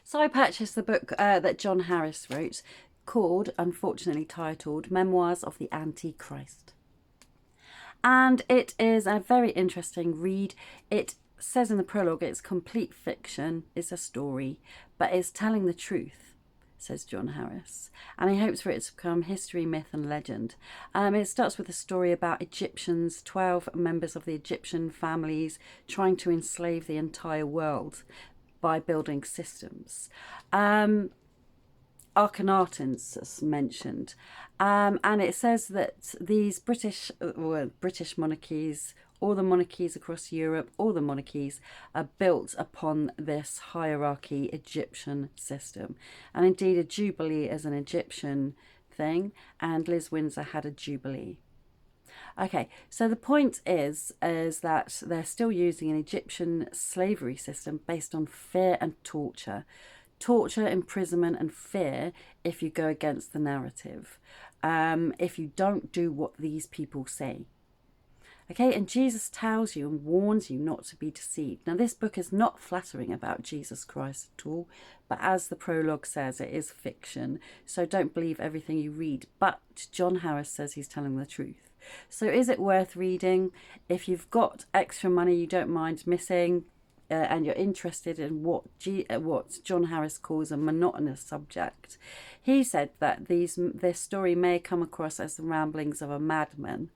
So I purchased the book that John Harris wrote, called, unfortunately titled, Memoirs of the Antichrist. And it is a very interesting read. It says in the prologue it's complete fiction, it's a story, but it's telling the truth, says John Harris. And he hopes for it to become history, myth, and legend. It starts with a story about Egyptians, 12 members of the Egyptian families trying to enslave the entire world by building systems. Akhenaten's is mentioned, and it says that these British monarchies, all the monarchies across Europe, all the monarchies are built upon this hierarchy Egyptian system, and indeed a jubilee is an Egyptian thing, and Liz Windsor had a jubilee. Okay, so the point is that they're still using an Egyptian slavery system based on fear and torture, imprisonment, and fear if you go against the narrative, if you don't do what these people say. Okay, and Jesus tells you and warns you not to be deceived. Now, this book is not flattering about Jesus Christ at all, but as the prologue says, it is fiction, so don't believe everything you read. But John Harris says he's telling the truth. So is it worth reading? If you've got extra money you don't mind missing, and you're interested in what John Harris calls a monotonous subject, he said that this story may come across as the ramblings of a madman.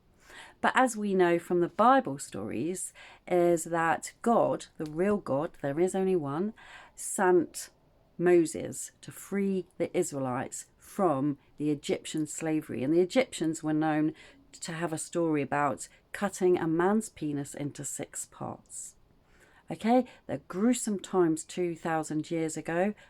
But as we know from the Bible stories, is that God, the real God, there is only one, sent Moses to free the Israelites from the Egyptian slavery. And the Egyptians were known to have a story about cutting a man's penis into 6 parts. Okay, they're gruesome times 2,000 years ago,